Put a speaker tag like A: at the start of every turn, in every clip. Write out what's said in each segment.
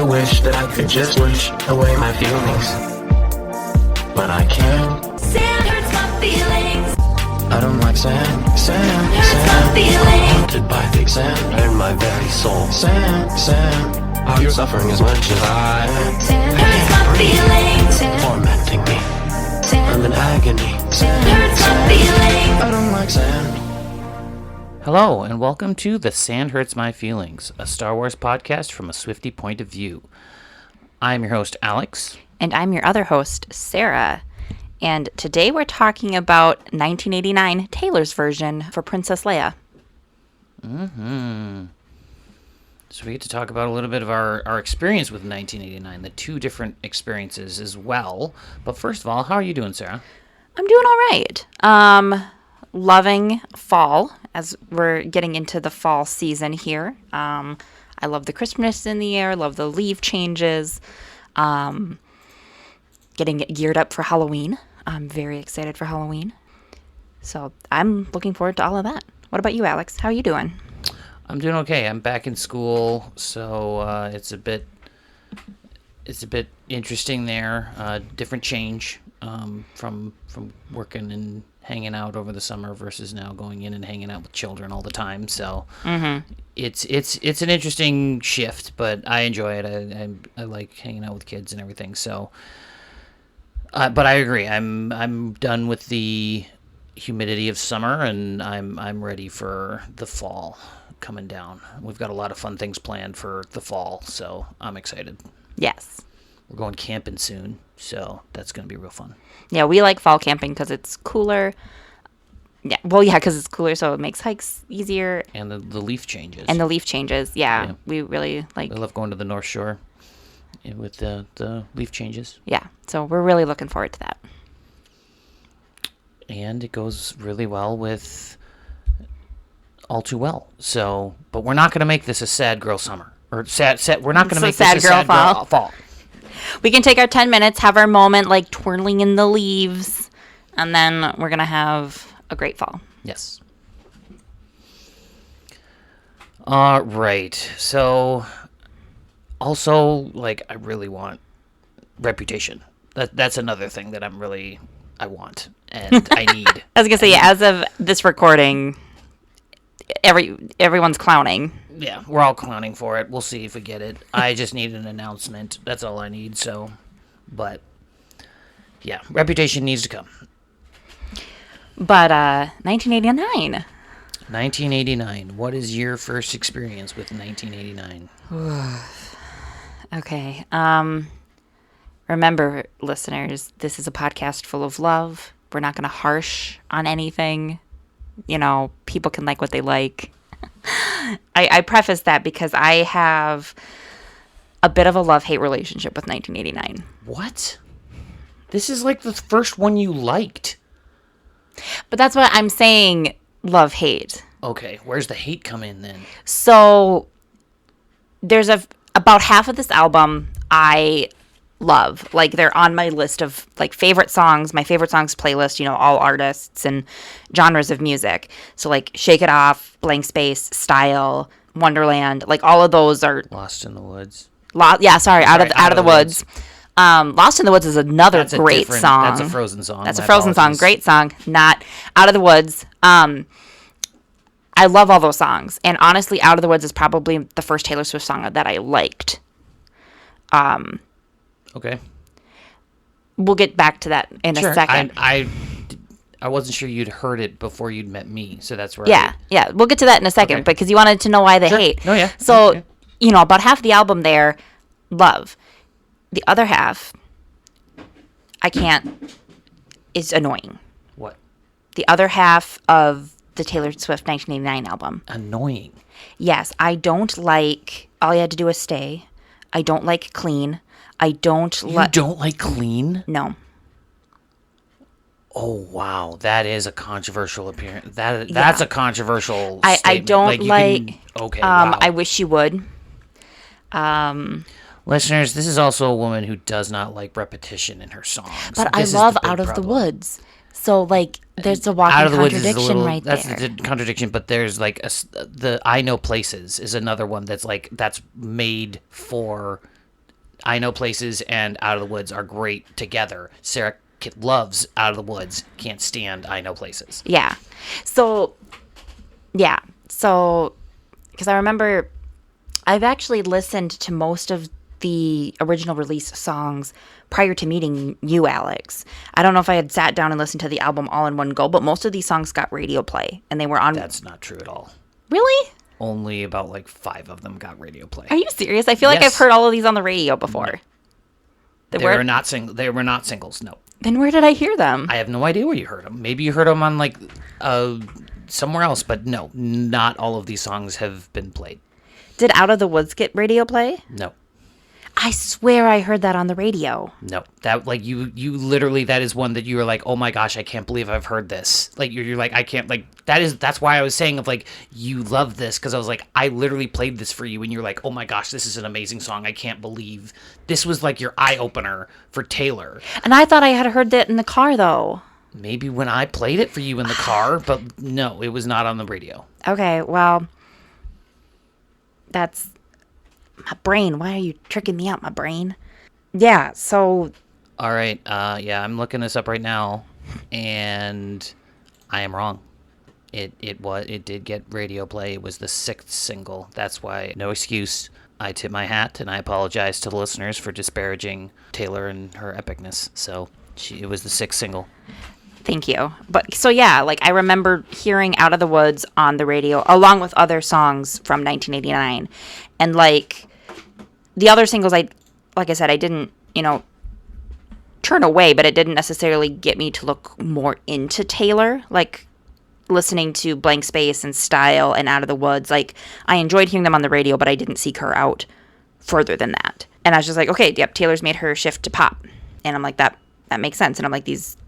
A: wish that I could just wish away my feelings, but I can't.
B: Sand hurts my feelings.
A: I don't like sand,
B: Hurts my
A: sand.
B: feelings.
A: Haunted by fake sand in my very soul. Sand. Are you suffering as much as I am?
B: Sand hurts my feelings.
A: Tormenting me. I'm in agony.
B: Sand hurts my feelings.
A: I don't like sand.
C: Hello, and welcome to The Sand Hurts My Feelings, a Star Wars podcast from a Swiftie point of view. I'm your host, Alex.
D: And I'm your other host, Sarah. And today we're talking about 1989 Taylor's version for Princess Leia.
C: So we get to talk about a little bit of our experience with 1989, the two different experiences as well. But first of all, how are you doing, Sarah?
D: I'm doing all right. Loving fall as we're getting into the fall season here. I love the Christmas in the air, love the leaf changes, getting geared up for Halloween. I'm very excited for Halloween. So I'm looking forward to all of that. What about you, Alex? How are you doing?
C: I'm doing okay. I'm back in school, so it's a bit interesting there. Different change from working and hanging out over the summer versus now going in and hanging out with children all the time. So it's an interesting shift, but I enjoy it. I like hanging out with kids and everything. So, but I agree. I'm done with the humidity of summer, and I'm ready for the fall coming down. We've got a lot of fun things planned for the fall, so I'm excited.
D: Yes.
C: We're going camping soon, so that's going to be real fun.
D: Yeah, we like fall camping because it's cooler. Yeah, well, yeah, because it's cooler, so it makes hikes easier.
C: And the leaf changes.
D: Yeah. We really like.
C: I love going to the North Shore with the leaf changes.
D: Yeah, so we're really looking forward to that.
C: And it goes really well with All Too Well. So, but we're not going to make this a sad girl summer. Or sad we're not going to make this a sad girl fall.
D: We can take our 10 minutes, have our moment like twirling in the leaves, and then we're going to have a great fall.
C: Yes. All right. So, also, like, I really want Reputation. That's another thing that I want and I need.
D: I was going to say, as of this recording, everyone's clowning.
C: Yeah, we're all clowning for it. We'll see if we get it. I just need an announcement. That's all I need. So, but yeah, Reputation needs to come.
D: But 1989.
C: 1989. What is your first experience with 1989?
D: Okay. Remember, listeners, this is a podcast full of love. We're not going to harsh on anything. You know, people can like what they like. I preface that because I have a bit of a love-hate relationship with 1989.
C: What? This is like the first one you liked.
D: But that's what I'm saying, love-hate.
C: Okay, where's the hate come in then?
D: So there's about half of this album I love. Like, they're on my list of like favorite songs, my favorite songs playlist, you know, all artists and genres of music. So like Shake It Off, Blank Space, Style, Wonderland, like all of those are
C: Lost in the Woods.
D: Out of the Woods. Lost in the Woods is another great song.
C: That's a Frozen song.
D: That's a Frozen song. Great song. Not Out of the Woods. I love all those songs. And honestly, Out of the Woods is probably the first Taylor Swift song that I liked.
C: Okay.
D: We'll get back to that in a second.
C: I wasn't sure you'd heard it before you'd met me, so that's where
D: Yeah. We'll get to that in a second, because you wanted to know why the hate.
C: Oh, yeah.
D: So, you know, about half the album there, love. The other half, I can't, is annoying.
C: What?
D: The other half of the Taylor Swift 1989 album.
C: Annoying?
D: Yes, I don't like All You Had to Do Was Stay. I don't like Clean. I don't like...
C: You don't like Clean?
D: No.
C: Oh, wow. That is a controversial appearance. That's a controversial statement.
D: I don't like...
C: Okay, wow.
D: I Wish You Would.
C: Listeners, this is also a woman who does not like repetition in her songs.
D: But I love Out of the Woods. So, like, there's a walking contradiction right there.
C: That's the contradiction, but there's, like, the I Know Places is another one that's, like, that's made for I Know Places and Out of the Woods are great together. Sarah loves Out of the Woods, can't stand I Know Places.
D: Yeah. So, yeah. So, because I remember I've actually listened to most of the original release songs prior to meeting you, Alex. I don't know if I had sat down and listened to the album all in one go, but most of these songs got radio play, and they were on.
C: That's not true at all.
D: Really?
C: Only about like 5 of them got radio play.
D: Are you serious? I feel like
C: Yes.
D: I've heard all of these on the radio before.
C: They were not singles. No,
D: Then where did I hear them?
C: I have no idea where you heard them. Maybe you heard them on like somewhere else, but no, not all of these songs have been played.
D: Did Out of the Woods get radio play?
C: No.
D: I swear I heard that on the radio.
C: No, that like you literally, that is one that you were like, oh my gosh, I can't believe I've heard this. Like you're like, I can't, like that's why I was saying of like, you love this, because I was like, I literally played this for you and you're like, oh my gosh, this is an amazing song. I can't believe this was like your eye opener for Taylor.
D: And I thought I had heard that in the car though.
C: Maybe when I played it for you in the car, but no, it was not on the radio.
D: Okay, well, that's my brain. Why are you tricking me out, my brain? Yeah, so
C: All right, yeah, I'm looking this up right now, and I am wrong. It did get radio play. It was the 6th single. That's why, no excuse. I tip my hat, and I apologize to the listeners for disparaging Taylor and her epicness. So it was the 6th single.
D: thank you. But so yeah, like I remember hearing Out of the Woods on the radio along with other songs from 1989. And like the other singles, like I said, I didn't, turn away, but it didn't necessarily get me to look more into Taylor. Like listening to Blank Space and Style and Out of the Woods, like I enjoyed hearing them on the radio, but I didn't seek her out further than that. And I was just like, okay, yep, Taylor's made her shift to pop. And I'm like, that makes sense. And I'm like, these,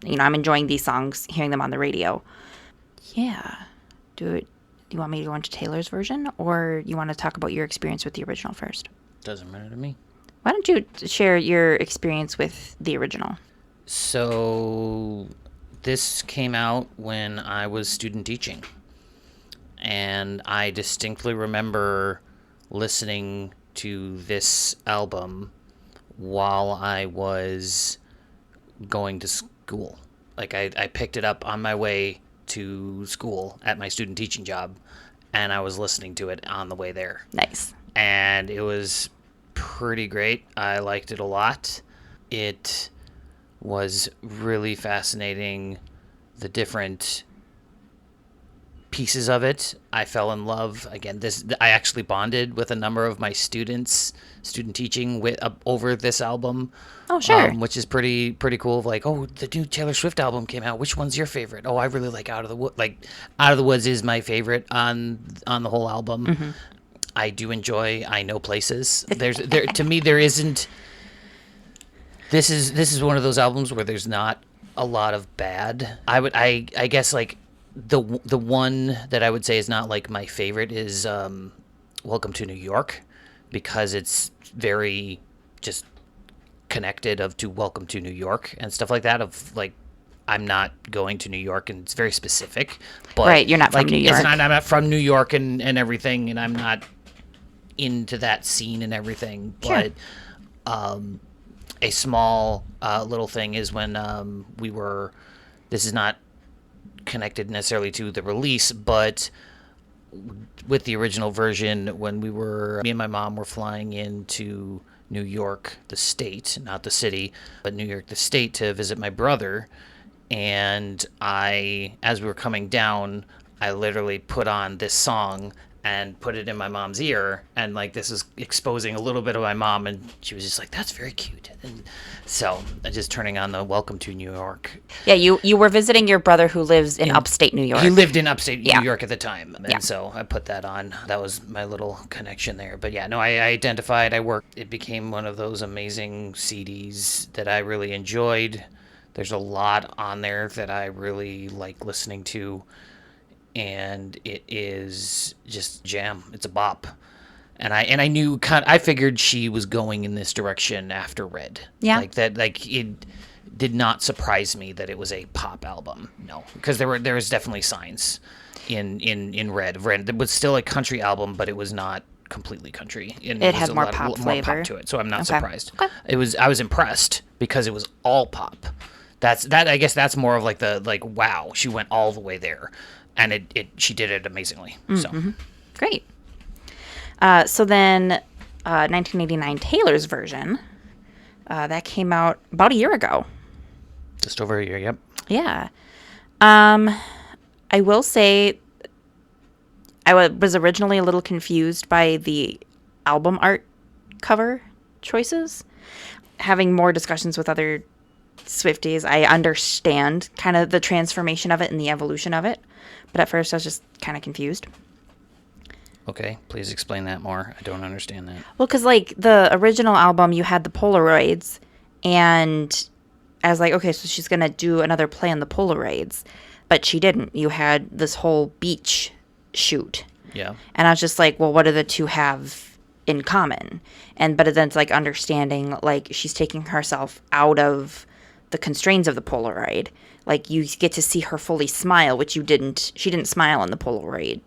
D: I'm enjoying these songs, hearing them on the radio. Yeah. Do you want me to go into Taylor's version, or you want to talk about your experience with the original first?
C: Doesn't matter to me.
D: Why don't you share your experience with the original?
C: So this came out when I was student teaching, and I distinctly remember listening to this album while I was going to school. Like I picked it up on my way to school at my student teaching job, and I was listening to it on the way there.
D: Nice.
C: And it was pretty great. I liked it a lot. It was really fascinating, the different pieces of it. I fell in love. Again, I actually bonded with a number of my student teaching with over this album.
D: Oh, sure.
C: Which is pretty cool. Like, oh, the new Taylor Swift album came out. Which one's your favorite? Oh, I really like Out of the Woods. Like, Out of the Woods is my favorite on the whole album. Mm-hmm. I do enjoy I Know Places. To me there isn't. This is one of those albums where there's not a lot of bad. I guess like the one that I would say is not like my favorite is Welcome to New York, because it's very just connected to Welcome to New York and stuff like that, of like I'm not going to New York, and it's very specific. But
D: right, you're not from New York.
C: I'm not from New York and everything, and I'm not into that scene and everything.
D: Sure.
C: But a small little thing is when this is not connected necessarily to the release, but with the original version, when me and my mom were flying into New York, the state, not the city, but New York, the state, to visit my brother. And as we were coming down, I literally put on this song and put it in my mom's ear, and like this is exposing a little bit of my mom, and she was just like, that's very cute. And so just turning on the Welcome to New York.
D: Yeah, you were visiting your brother who lives in upstate New York.
C: He lived in upstate
D: Yeah.
C: New York at the time, and so I put that on. That was my little connection there. But yeah, no, I identified, I worked. It became one of those amazing CDs that I really enjoyed. There's a lot on there that I really like listening to, and it is just jam. It's a bop. And I knew I figured she was going in this direction after Red.
D: Yeah.
C: Like that, like it did not surprise me that it was a pop album. No, because there was definitely signs in Red. Red was still a country album, but it was not completely country. And
D: It
C: was
D: had
C: a
D: more
C: lot
D: pop
C: more
D: flavor.
C: pop to it, so I'm not
D: Okay.
C: surprised.
D: Okay.
C: I was impressed because it was all pop. I guess that's more of like wow, she went all the way there, and she did it amazingly. So
D: Great. So then 1989 Taylor's version, that came out about a year ago.
C: just over a year. Yep.
D: Yeah. I will say was originally a little confused by the album art cover choices. Having more discussions with other Swifties, I understand kind of the transformation of it and the evolution of it. But at first I was just kind of confused.
C: Okay, please explain that more. I don't understand that.
D: Well, because like the original album, you had the Polaroids, and I was like, okay, so she's gonna do another play on the Polaroids, but she didn't. You had this whole beach shoot,
C: Yeah.
D: and I was just like, well, what do the two have in common? But then it's like understanding like she's taking herself out of the constraints of the Polaroid. Like you get to see her fully smile, which you didn't. She didn't smile in the Polaroid.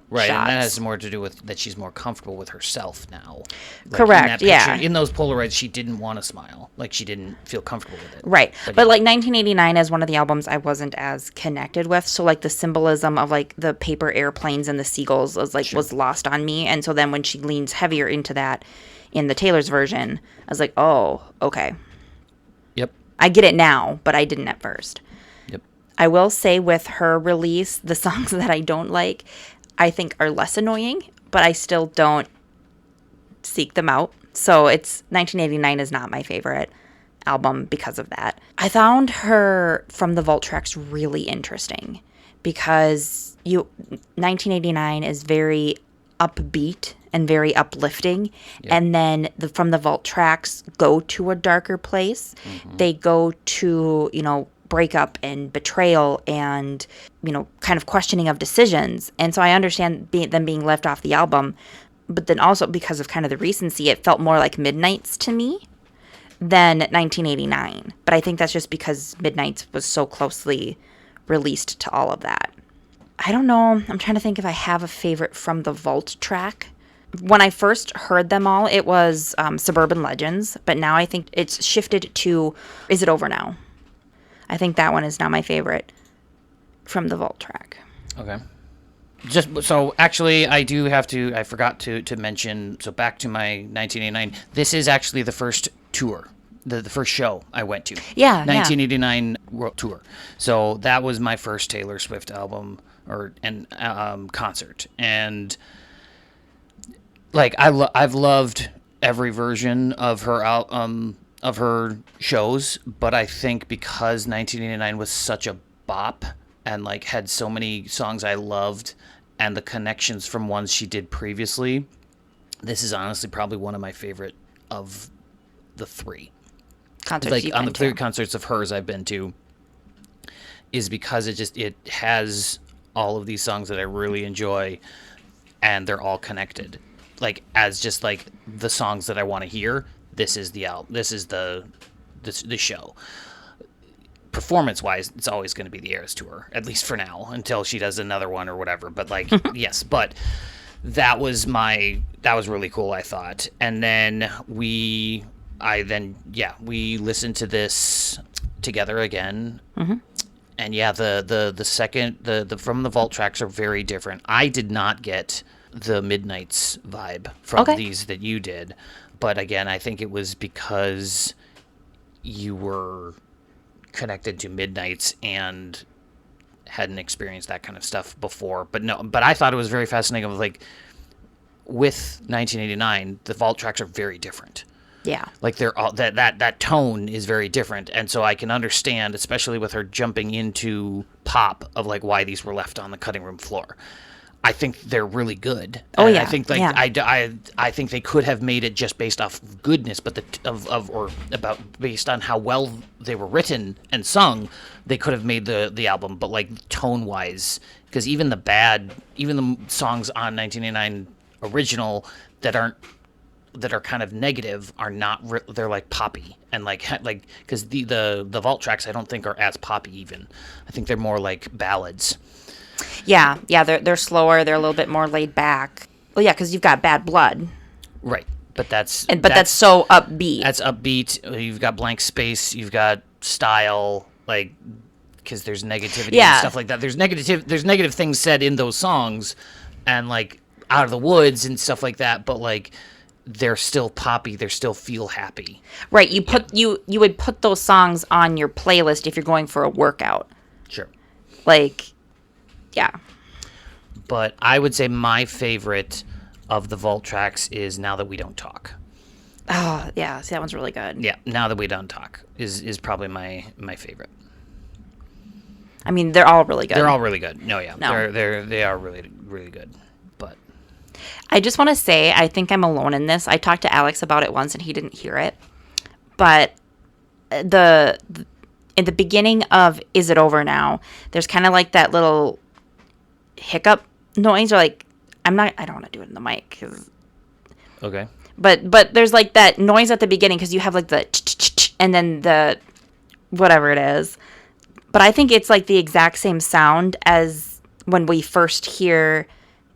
C: Right, and that
D: shots.
C: has more to do with that she's more comfortable with herself now. Like,
D: Correct,
C: in that
D: yeah.
C: In those Polaroids, she didn't want to smile. Like, she didn't feel comfortable with it.
D: Right.
C: But
D: But like 1989 is one of the albums I wasn't as connected with. So like the symbolism of like the paper airplanes and the seagulls was lost on me. And so then when she leans heavier into that in the Taylor's version, I was like, oh, okay.
C: Yep.
D: I get it now, but I didn't at first.
C: Yep.
D: I will say with her release, the songs that I don't like, I think are less annoying, but I still don't seek them out. So 1989 is not my favorite album because of that. I found her From the Vault tracks really interesting because 1989 is very upbeat and very uplifting, and then From the Vault tracks go to a darker place. They go to, breakup and betrayal and, kind of questioning of decisions. And so I understand them being left off the album, but then also because of kind of the recency, it felt more like Midnight's to me than 1989. But I think that's just because Midnight's was so closely released to all of that. I don't know. I'm trying to think if I have a favorite From the Vault track. When I first heard them all, it was Suburban Legends, but now I think it's shifted to Is It Over Now? I think that one is now my favorite From the Vault track.
C: Okay. Just so actually, I forgot to mention. So back to my 1989. This is actually the first tour, the first show I went to.
D: Yeah,
C: 1989 World Tour. So that was my first Taylor Swift album concert, and like I've loved every version of her of her shows, but I think because 1989 was such a bop and like had so many songs I loved and the connections from ones she did previously, this is honestly probably one of my favorite of the three.
D: Concerts
C: Like
D: you've
C: on
D: been
C: the three
D: to.
C: concerts of hers I've been to, is because it has all of these songs that I really enjoy, and they're all connected. Like as just like the songs that I want to hear. This is the album. This is the show. Performance-wise, it's always going to be the Eras Tour, at least for now, until she does another one or whatever. But like, yes, but that was really cool, I thought. And then we listened to this together again. Mm-hmm. And yeah, the From the Vault tracks are very different. I did not get the Midnight's vibe from these that you did. But again, I think it was because you were connected to Midnight's and hadn't experienced that kind of stuff before. But I thought it was very fascinating. Of like with 1989, the Vault tracks are very different.
D: Yeah.
C: Like they're all that tone is very different, and so I can understand, especially with her jumping into pop, of like why these were left on the cutting room floor. I think they're really good.
D: Oh,
C: And
D: yeah.
C: I think I think they could have made it just based off goodness, but based on how well they were written and sung, they could have made the album. But like tone wise, because even the songs on 1989 original that are kind of negative are not. They're like poppy and like because the Vault tracks I don't think are as poppy even. I think they're more like ballads.
D: Yeah, they're slower. They're a little bit more laid back. Well, yeah, because you've got Bad Blood,
C: Right. But that's
D: so upbeat.
C: That's upbeat. You've got Blank Space. You've got Style. Like, because there's negativity and stuff like that. There's negative things said in those songs, and like Out of the Woods and stuff like that. But like, they're still poppy. They still feel happy.
D: Right. You would put those songs on your playlist if you're going for a workout.
C: Sure.
D: Like, yeah.
C: But I would say my favorite of the Vault tracks is Now That We Don't Talk.
D: Oh, yeah. See, that one's really good.
C: Yeah, Now That We Don't Talk is probably my favorite.
D: I mean, they're all really good.
C: They're all really good. No, yeah.
D: No.
C: They are really, really good. But
D: I just want to say, I think I'm alone in this. I talked to Alex about it once and he didn't hear it. But in the beginning of Is It Over Now, there's kind of like that little hiccup noise, or like, I don't want to do it in the mic.
C: okay.
D: But there's like that noise at the beginning because you have like the and then the whatever it is. But I think it's like the exact same sound as when we first hear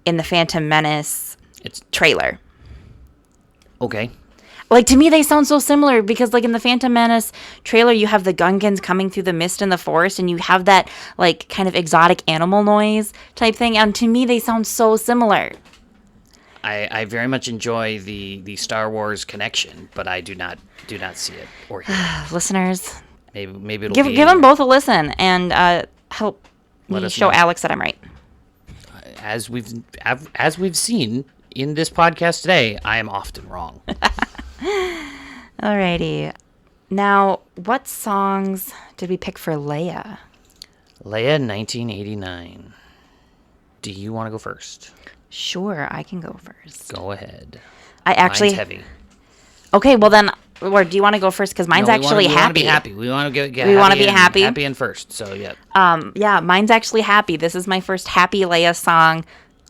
D: in the Phantom Menace trailer.
C: Okay.
D: Like, to me, they sound so similar because, like, in the Phantom Menace trailer, you have the Gungans coming through the mist in the forest, and you have that, like, kind of exotic animal noise type thing. And to me, they sound so similar.
C: I very much enjoy the Star Wars connection, but I do not see it or hear it.
D: Listeners,
C: Maybe it'll
D: give them both a listen and help me show Alex that I'm right.
C: As we've seen in this podcast today, I am often wrong.
D: Alrighty. Now, what songs did we pick for Leia?
C: Leia, 1989. Do you want to go first?
D: Sure, I can go first.
C: Go ahead.
D: Mine's
C: heavy.
D: Okay, well then, or do you want to go first? Because mine's actually happy.
C: We want to be happy. We want to get
D: we want to be happy.
C: Happy in first. So yeah.
D: Yeah, mine's actually happy. This is my first happy Leia song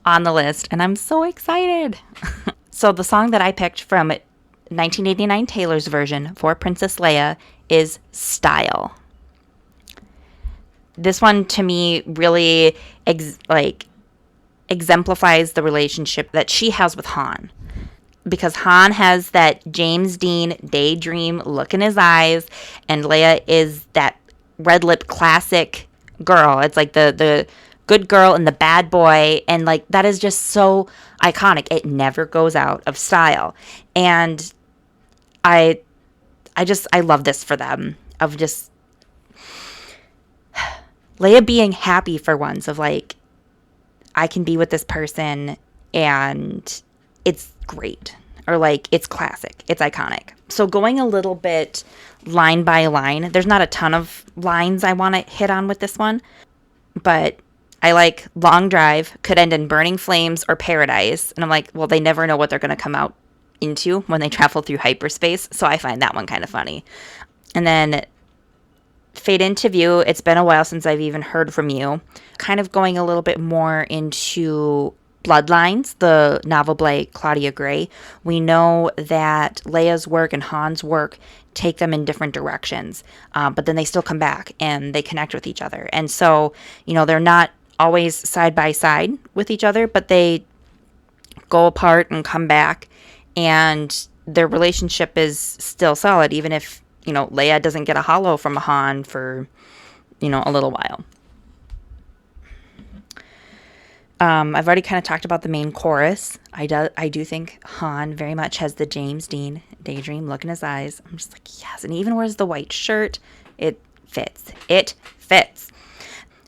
D: on the list, and I'm so excited. So the song that I picked from 1989 Taylor's version for Princess Leia is Style. This one to me really exemplifies the relationship that she has with Han. Because Han has that James Dean daydream look in his eyes, and Leia is that red lip classic girl. It's like the good girl and the bad boy, and like that is just so iconic. It never goes out of style. And I love this for them, of just Leia being happy for once, of like, I can be with this person and it's great, or like it's classic, it's iconic. So going a little bit line by line, there's not a ton of lines I want to hit on with this one, but I like Long Drive, could end in burning flames or paradise. And I'm like, well, they never know what they're going to come out into when they travel through hyperspace. So I find that one kind of funny. And then Fade Into View, it's been a while since I've even heard from you. Kind of going a little bit more into Bloodlines, the novel by Claudia Gray. We know that Leia's work and Han's work take them in different directions, but then they still come back and they connect with each other. And so, they're not always side by side with each other, but they go apart and come back, and their relationship is still solid, even if, Leia doesn't get a holo from Han for, a little while. I've already kind of talked about the main chorus. I do think Han very much has the James Dean daydream look in his eyes. I'm just like, yes. And he even wears the white shirt. It fits. It fits.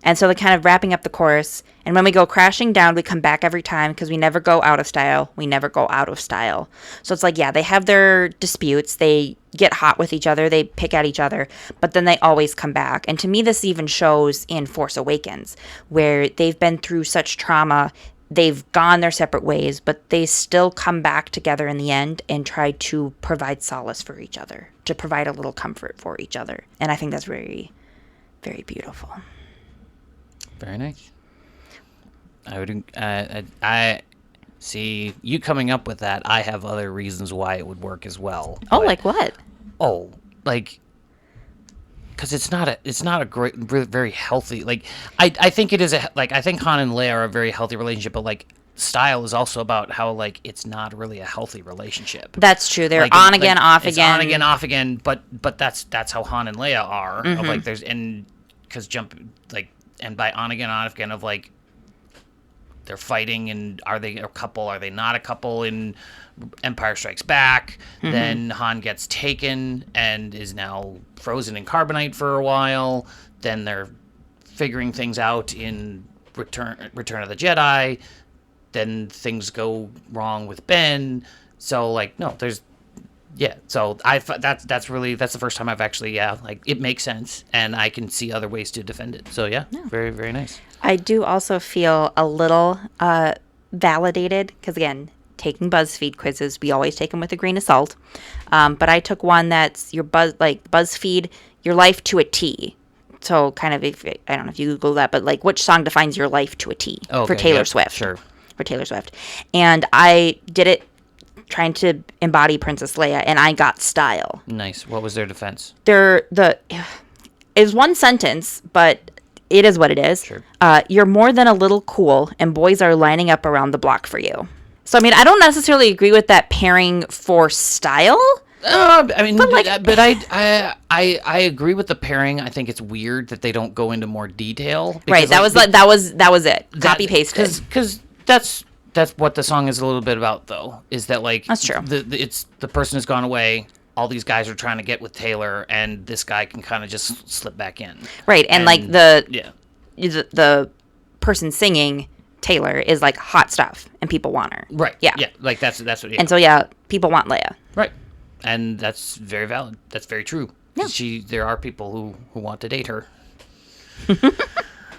D: And so they're kind of wrapping up the chorus. And when we go crashing down, we come back every time because we never go out of style. We never go out of style. So it's like, yeah, they have their disputes. They get hot with each other. They pick at each other. But then they always come back. And to me, this even shows in Force Awakens, where they've been through such trauma. They've gone their separate ways, but they still come back together in the end and try to provide solace for each other, to provide a little comfort for each other. And I think that's very, very beautiful.
C: Very nice. I see you coming up with that. I have other reasons why it would work as well.
D: Oh, like what?
C: Oh, like, because it's not a great, very healthy. Like, I think it is I think Han and Leia are a very healthy relationship, but like, style is also about how like it's not really a healthy relationship.
D: That's true. They're
C: Like,
D: on again, off
C: it's
D: again.
C: on again, off again. But that's how Han and Leia are. Of like there's because and by on again, off again of like they're fighting, and are they a couple? Are they not a couple? In Empire Strikes Back, then Han gets taken and is now frozen in carbonite for a while. Then they're figuring things out in Return of the Jedi. Then things go wrong with Ben. So like no, there's So that's the first time I've actually like it makes sense, and I can see other ways to defend it. So very very nice.
D: I do also feel a little validated because, again, taking BuzzFeed quizzes, we always take them with a grain of salt. But I took one that's BuzzFeed, your life to a T. So kind of, I don't know if you Google that, but like which song defines your life to a T for Taylor Swift?
C: Sure.
D: For Taylor Swift. And I did it trying to embody Princess Leia, and I got style.
C: Nice. What was their defense?
D: It was one sentence, but it is what it is.
C: Sure.
D: You're more than a little cool, and boys are lining up around the block for you. So, I mean, I don't necessarily agree with that pairing for style.
C: I mean, but I agree with the pairing. I think it's weird that they don't go into more detail.
D: Right. That was it. Copy pasted.
C: Because that's what the song is a little bit about, though. Is that like
D: that's true.
C: It's the person has gone away. All these guys are trying to get with Taylor, and this guy can kind of just slip back in.
D: Right, and like the person singing Taylor is like hot stuff, and people want her.
C: Right.
D: Yeah.
C: Yeah. Like that's what. Yeah.
D: And so people want Leia.
C: Right. And that's very valid. That's very true.
D: Yeah.
C: There are people who want to date her.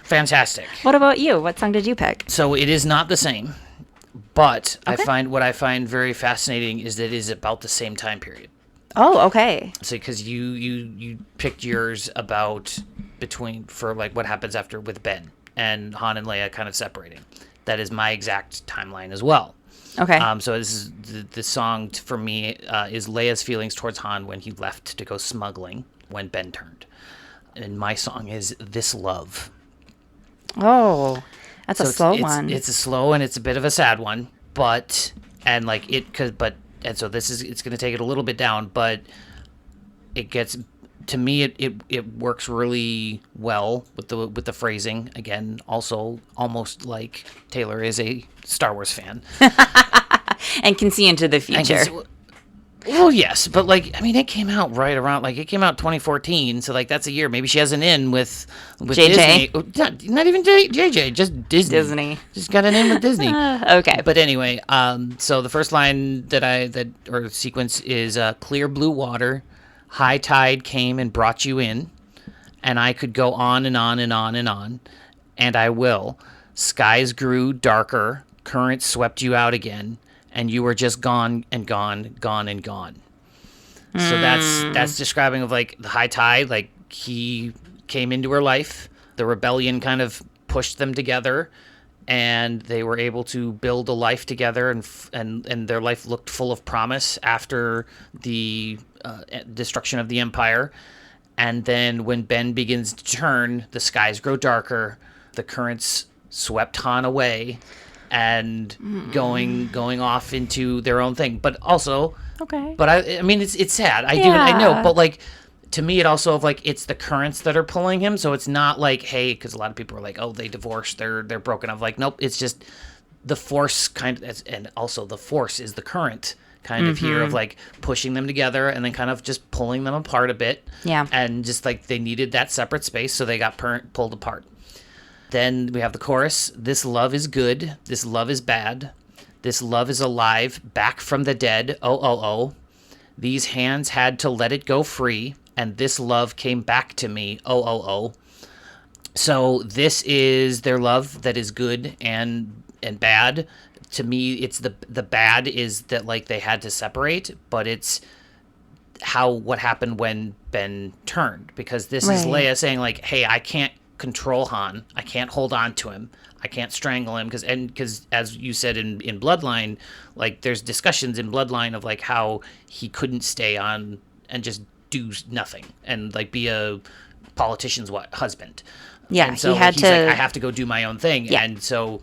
C: Fantastic.
D: What about you? What song did you pick?
C: So it is not the same, but what I find very fascinating is that it is about the same time period.
D: Oh, okay.
C: So because you picked yours for like what happens after with Ben and Han and Leia kind of separating. That is my exact timeline as well.
D: Okay.
C: So this is the song for me is Leia's feelings towards Han when he left to go smuggling when Ben turned, and my song is This Love.
D: Oh, that's a slow one.
C: It's a slow and it's a bit of a sad one, but so it's going to take it a little bit down, but it gets to me it works really well with the phrasing. Again, also almost like Taylor is a Star Wars fan
D: and can see into the future.
C: Well, yes, but like I mean, it came out right around it came out 2014, so like that's a year. Maybe she has an in with
D: JJ.
C: Disney. Not even JJ, just Disney. Just got an in with Disney.
D: Okay.
C: But anyway, so the first line or sequence is clear blue water, high tide came and brought you in, and I could go on and on and on and on, and I will. Skies grew darker, currents swept you out again. And you were just gone and gone, gone and gone. So that's describing of like the high tide. Like he came into her life, the rebellion kind of pushed them together, and they were able to build a life together, and their life looked full of promise after the destruction of the Empire. And then when Ben begins to turn, the skies grow darker, the currents swept Han away. And going off into their own thing, but also
D: okay.
C: But I mean, it's sad. I know, but like to me, it also of like it's the currents that are pulling him. So it's not like because a lot of people are like, oh, they divorced, they're broken up. Like nope, it's just the force and also the force is the current kind of here of like pushing them together and then kind of just pulling them apart a bit.
D: Yeah,
C: and just like they needed that separate space, so they got pulled apart. Then we have the chorus. This love is good. This love is bad. This love is alive, back from the dead. Oh, oh, oh. These hands had to let it go free, and this love came back to me. Oh, oh, oh. So this is their love that is good and bad. To me, it's the bad is that like they had to separate, but it's what happened when Ben turned, because this is Leia saying like, hey, I can't control Han. I can't hold on to him. I can't strangle him because as you said in Bloodline, like there's discussions in Bloodline of like how he couldn't stay on and just do nothing and like be a politician's husband.
D: Yeah,
C: and so
D: he had
C: he's
D: to.
C: like, I have to go do my own thing.
D: Yeah.
C: And so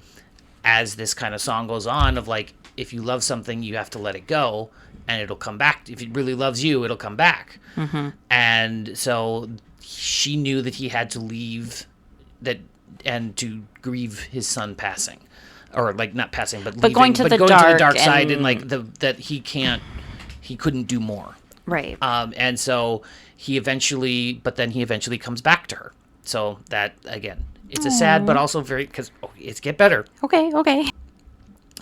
C: as this kind of song goes on of like, if you love something, you have to let it go, and it'll come back. If it really loves you, it'll come back. And so she knew that he had to leave that and to grieve his son passing, or like not passing, but leaving,
D: going to the
C: to the
D: dark
C: dark side,
D: and
C: and like that he couldn't do more.
D: Right.
C: And so he eventually comes back to her. So that, again, it's a sad, but also very, because it's get better.
D: Okay.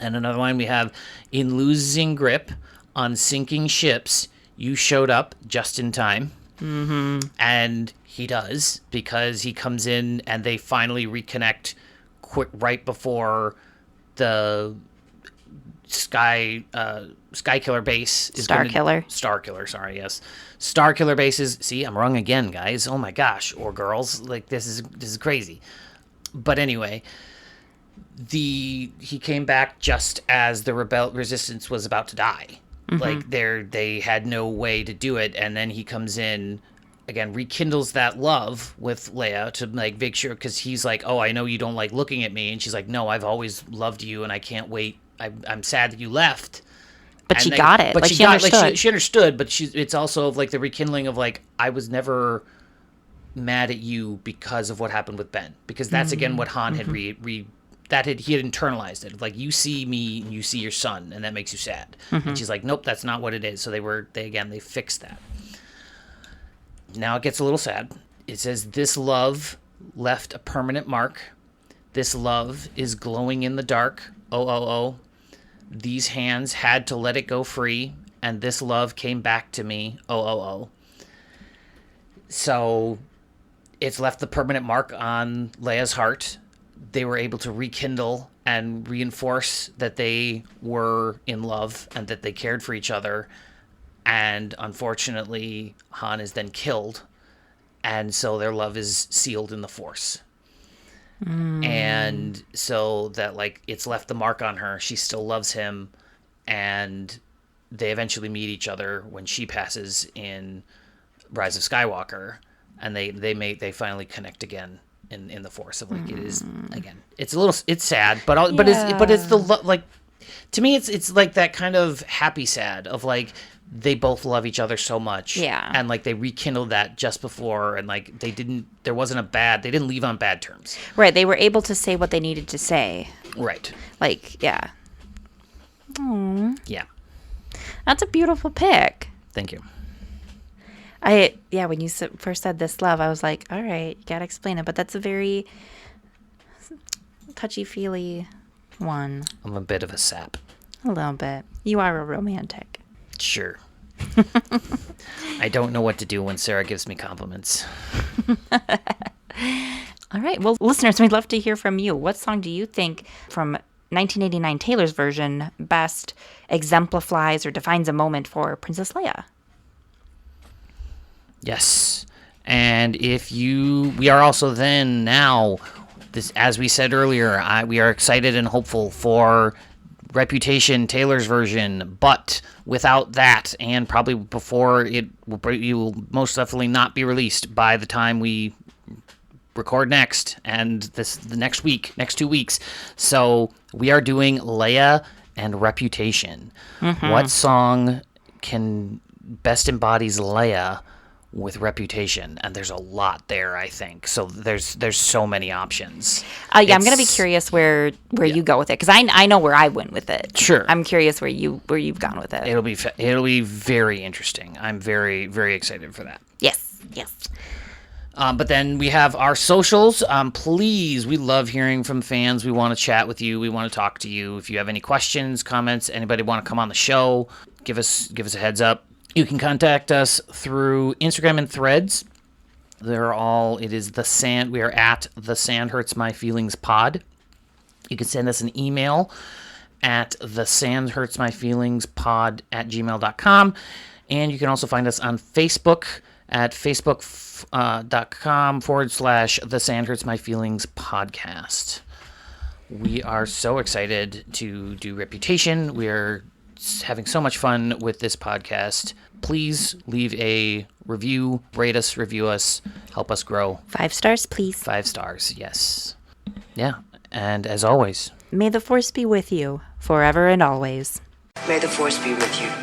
C: And another line we have, in losing grip on sinking ships, you showed up just in time. Mm-hmm. And he does, because he comes in and they finally reconnect right before the Sky Killer base is
D: Star Killer, sorry, yes. Star
C: Killer base is, see, I'm wrong again, guys. Oh my gosh, or girls. Like, this is crazy. But anyway, he came back just as the resistance was about to die. Like, they had no way to do it, and then he comes in again, rekindles that love with Leia to like make sure, because he's like, oh, I know you don't like looking at me, and she's like, no, I've always loved you, and I can't wait. I'm sad that you left.
D: But she got it.
C: But
D: like,
C: she
D: understood.
C: Like she understood. But it's also like the rekindling of like, I was never mad at you because of what happened with Ben, because that's again what Han had he had internalized it. Like, you see me, and you see your son, and that makes you sad. And she's like, nope, that's not what it is. So they fixed that. Now it gets a little sad. It says, this love left a permanent mark. This love is glowing in the dark. Oh. These hands had to let it go free, and this love came back to me. Oh. So it's left the permanent mark on Leia's heart. They were able to rekindle and reinforce that they were in love and that they cared for each other. And unfortunately, Han is then killed, and so their love is sealed in the Force. And so that, like, it's left the mark on her. She still loves him, and they eventually meet each other when she passes in Rise of Skywalker, and they finally connect again in the Force. Of like, it is, again, it's sad, but it's the like, to me it's like that kind of happy sad of like, they both love each other so much.
D: Yeah. And
C: like, they rekindled that just before, and like, they didn't leave on bad terms.
D: Right. They were able to say what they needed to say.
C: Right.
D: Like, yeah. Aww.
C: Yeah.
D: That's a beautiful pick.
C: Thank you.
D: When you first said this love, I was like, all right, you gotta explain it. But that's a very touchy-feely one.
C: I'm a bit of a sap.
D: A little bit. You are a romantic.
C: Sure. I don't know what to do when Sarah gives me compliments.
D: All right. Well, listeners, we'd love to hear from you. What song do you think from 1989 Taylor's version best exemplifies or defines a moment for Princess Leia?
C: Yes. And we are also then now, this, as we said earlier, we are excited and hopeful for Reputation, Taylor's version, but without that, and probably before it will most definitely not be released by the time we record next, and the next 2 weeks. So we are doing Leia and Reputation. What song can best embodies Leia with Reputation? And there's a lot there, I think. So there's so many options.
D: I'm gonna be curious where you go with it, because I know where I went with it.
C: Sure.
D: I'm curious where you've gone with it.
C: It'll be very interesting. I'm very, very excited for that.
D: Yes.
C: But then we have our socials. Please, we love hearing from fans. We want to chat with you. We want to talk to you. If you have any questions, comments, anybody want to come on the show, give us a heads up. You can contact us through Instagram and Threads. We are at the Sand Hurts My Feelings pod. You can send us an email at the Sand Hurts My Feelings pod at gmail.com. And you can also find us on Facebook at facebook.com/the Sand Hurts My Feelings podcast. We are so excited to do Reputation. We're having so much fun with this podcast. Please leave a review, rate us, review us, help us grow.
D: 5 stars, please.
C: 5 stars, yes. Yeah, and as always,
D: May the Force be with you, forever and always.
E: May the Force be with you.